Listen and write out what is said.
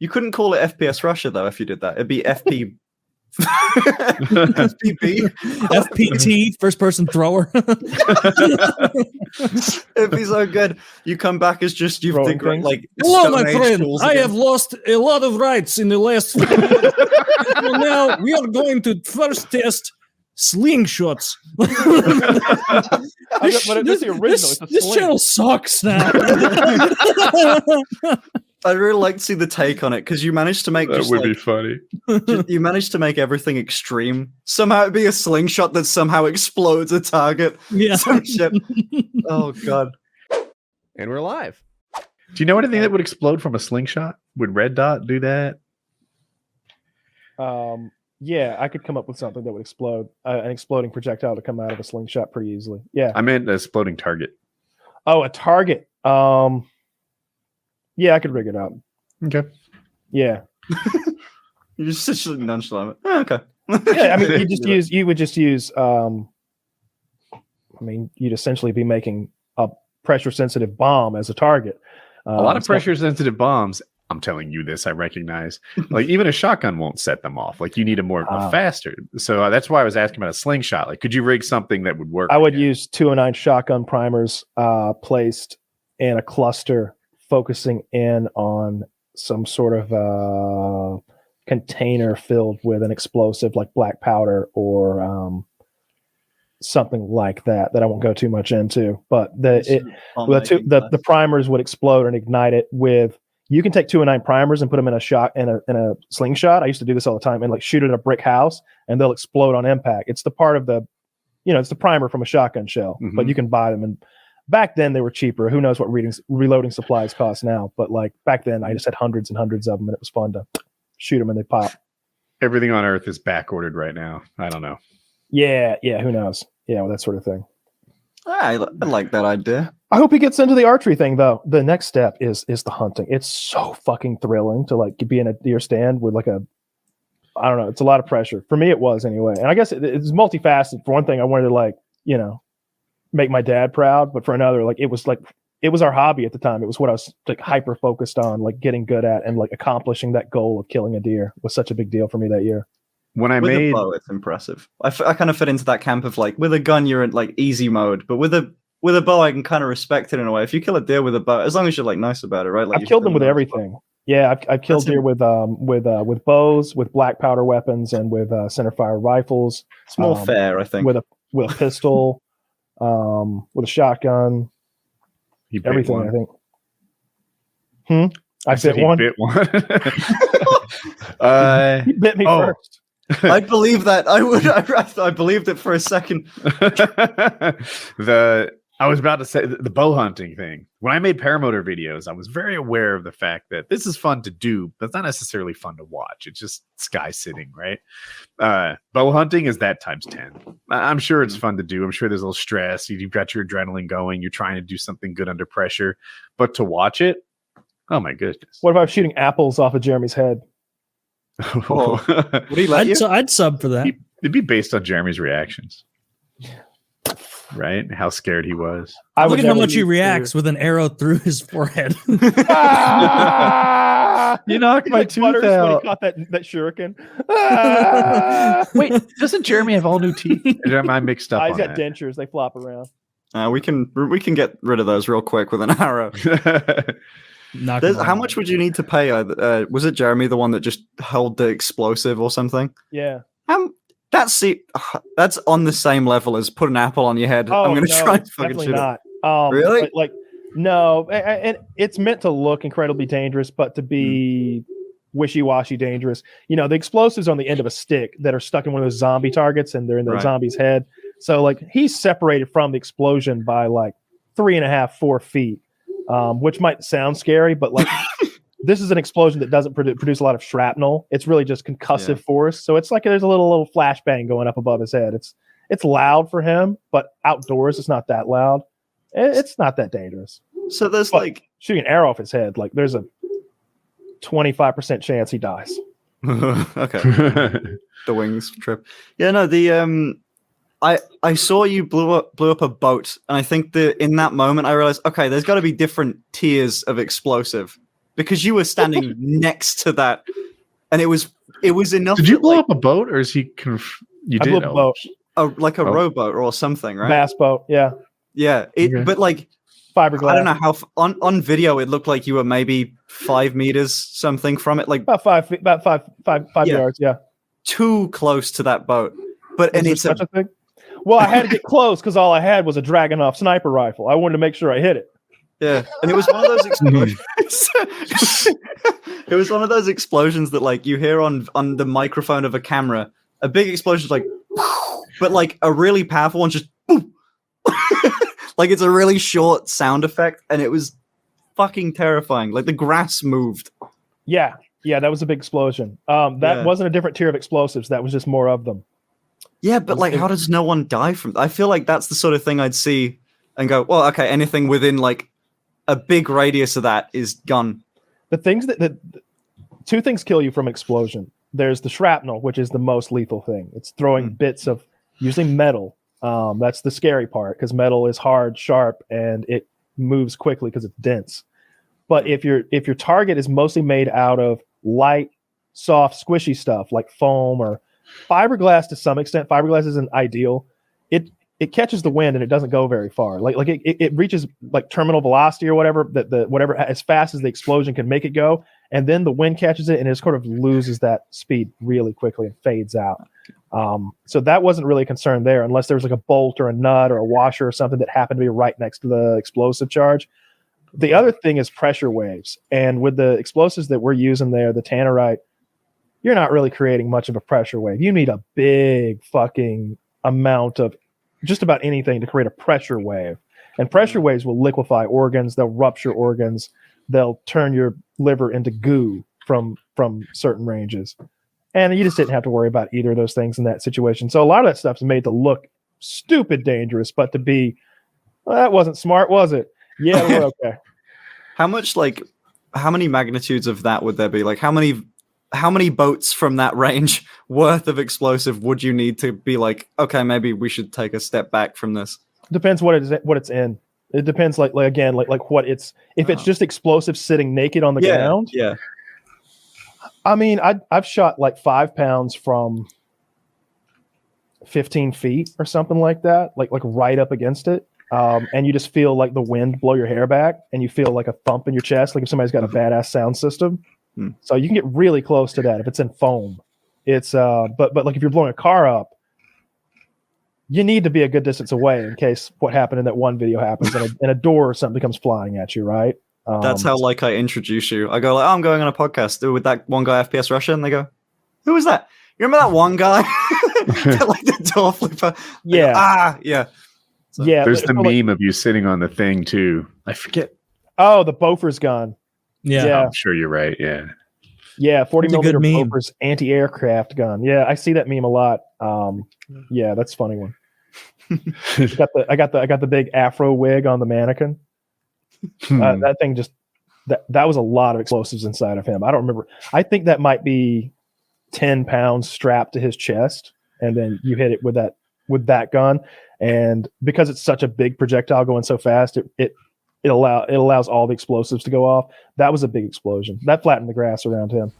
You couldn't call it FPS Russia though if you did that. It'd be FP. FPP. FPT, first person thrower. It'd be so good. You come back as just you've like. Hello, my friend. I have lost a lot of rights in the last. So now we are going to first test slingshots. This channel sucks now. I'd really like to see the take on it because you managed to make that would be funny. You managed to make everything extreme. Somehow it'd be a slingshot that somehow explodes a target. Yeah. Some shit. Oh god. And we're live. Do you know anything that would explode from a slingshot? Would Red Dot do that? Yeah, I could come up with something that would explode. An exploding projectile to come out of a slingshot pretty easily. Yeah. I meant an exploding target. Oh, a target. Yeah, I could rig it up. Okay. Yeah. You're just such a nonchalant. Oh, okay. Yeah, I mean, you would just use. I mean, you'd essentially be making a pressure-sensitive bomb as a target. A lot of pressure-sensitive bombs. I'm telling you this. I recognize. Like even a shotgun won't set them off. Like you need a faster. So that's why I was asking about a slingshot. Like, could you rig something that would work? I would use 209 shotgun primers placed in a cluster, focusing in on some sort of container filled with an explosive like black powder or something like that I won't go too much into. But the primers would explode and ignite it with. You can take 209 primers and put them in a slingshot. I used to do this all the time and like shoot it at a brick house and they'll explode on impact. It's the part of the, it's the primer from a shotgun shell, but you can buy them. And back then they were cheaper. Who knows what reloading supplies cost now? But like back then I just had hundreds and hundreds of them and it was fun to shoot them and they pop. Everything on Earth is back ordered right now. I don't know. Yeah. Who knows? Yeah, well, that sort of thing. I like that idea. I hope he gets into the archery thing though. The next step is the hunting. It's so fucking thrilling to like be in a deer stand with like I don't know. It's a lot of pressure for me. It was anyway. And I guess it's multifaceted. For one thing, I wanted to like, make my dad proud, but for another, like it was our hobby at the time. It was what I was like hyper focused on, like getting good at and like accomplishing that goal of killing a deer was such a big deal for me that year. When I with made a bow, it's impressive. I kind of fit into that camp of like with a gun you're in like easy mode, but with a bow I can kind of respect it in a way. If you kill a deer with a bow, as long as you're like nice about it, right? Like I've killed them with everything. Yeah, I've killed deer with bows, with black powder weapons, and with centerfire rifles. It's more fair, I think. With a pistol, with a shotgun, everything. One. I think. I bit one. Bit one. He bit me first. I believe that. I believed it for a second. I was about to say the bow hunting thing. When I made paramotor videos, I was very aware of the fact that this is fun to do, but it's not necessarily fun to watch. It's just sky sitting, right? Bow hunting is that times 10. I'm sure it's fun to do. I'm sure there's a little stress. You've got your adrenaline going. You're trying to do something good under pressure, but to watch it, oh my goodness! What if I was shooting apples off of Jeremy's head? Would he let you? I'd sub for that. It'd be based on Jeremy's reactions, right? How scared he was. Look at how much he reacts with an arrow through his forehead. You knocked my tooth out. When he caught that shuriken. Wait, doesn't Jeremy have all new teeth? Am I mixed up? He's got dentures. They flop around. We can get rid of those real quick with an arrow. How much would you need to pay? Was it Jeremy the one that just held the explosive or something? Yeah. That's on the same level as put an apple on your head. I'm going to try and fucking definitely shoot not. it. Really? No. And it's meant to look incredibly dangerous, but to be wishy-washy dangerous. The explosives on the end of a stick that are stuck in one of those zombie targets, and they're in the zombie's head. So like he's separated from the explosion by like 3.5, 4 feet. Which might sound scary, but like this is an explosion that doesn't produce a lot of shrapnel. It's really just concussive force. So it's like there's a little flashbang going up above his head. It's loud for him, but outdoors it's not that loud. It's not that dangerous. So there's like shooting an arrow off his head. Like there's a 25% chance he dies. Okay. The wings trip. Yeah, no, I saw you blew up a boat, and I think in that moment I realized, okay, there's got to be different tiers of explosive. because you were standing next to that, and it was enough. Did you blow up a boat, or is he? You I did blew up a boat. Like a rowboat or something, right? Bass boat, yeah. Yeah, but like fiberglass. I don't know how on video it looked like you were maybe 5 meters something from it, like about 5 feet, about five yards, yeah. Too close to that boat. But and it's such a thing. Well, I had to get close because all I had was a Dragunov sniper rifle. I wanted to make sure I hit it. Yeah, and it was one of those explosions. It was one of those explosions that like you hear on the microphone of a camera. A big explosion is like, but like a really powerful one just boom. Like it's a really short sound effect, and it was fucking terrifying. Like the grass moved. Yeah, that was a big explosion. That wasn't a different tier of explosives. That was just more of them. Yeah, but like, how does no one die from? I feel like that's the sort of thing I'd see and go, well, okay, anything within like a big radius of that is gone. The things that two things kill you from explosion. There's the shrapnel, which is the most lethal thing. It's throwing bits of usually metal. That's the scary part because metal is hard, sharp, and it moves quickly because it's dense. But if your target is mostly made out of light, soft, squishy stuff like foam or fiberglass to some extent, fiberglass isn't ideal. It catches the wind and it doesn't go very far. Like it reaches like terminal velocity or whatever whatever as fast as the explosion can make it go, and then the wind catches it and it sort of loses that speed really quickly and fades out. So that wasn't really a concern there, unless there was like a bolt or a nut or a washer or something that happened to be right next to the explosive charge. The other thing is pressure waves, and with the explosives that we're using there, the tannerite, you're not really creating much of a pressure wave. You need a big fucking amount of just about anything to create a pressure wave. And pressure waves will liquefy organs, they'll rupture organs, they'll turn your liver into goo from certain ranges. And you just didn't have to worry about either of those things in that situation. So a lot of that stuff's made to look stupid dangerous, but to be, well, that wasn't smart, was it? Yeah, we're okay. How many magnitudes of that would there be? Like how many boats from that range worth of explosive would you need to be like, okay, maybe we should take a step back from this? Depends what it's in. It depends like what it's, if it's just explosive sitting naked on the ground. Yeah. I mean, I've shot like 5 pounds from 15 feet or something like that, like right up against it. And you just feel like the wind blow your hair back and you feel like a thump in your chest, like if somebody's got a badass sound system. So you can get really close to that if it's in foam. It's but like if you're blowing a car up, you need to be a good distance away in case what happened in that one video happens and a door or something comes flying at you, right? That's how like I introduce you. I go like, oh, I'm going on a podcast with that one guy, FPS Russia, and they go, who was that? You remember that one guy? Like the door flipper. Yeah. Yeah. So, yeah. There's the meme of you sitting on the thing too. I forget. Oh, the Bofors gun. Yeah. I'm sure you're right. Yeah. Yeah, 40 millimeter Bofors anti-aircraft gun. Yeah, I see that meme a lot. Yeah, that's a funny one. I got the big afro wig on the mannequin. That thing just that was a lot of explosives inside of him. I don't remember. I think that might be 10 pounds strapped to his chest, and then you hit it with that gun. And because it's such a big projectile going so fast, it allows all the explosives to go off. That was a big explosion. That flattened the grass around him.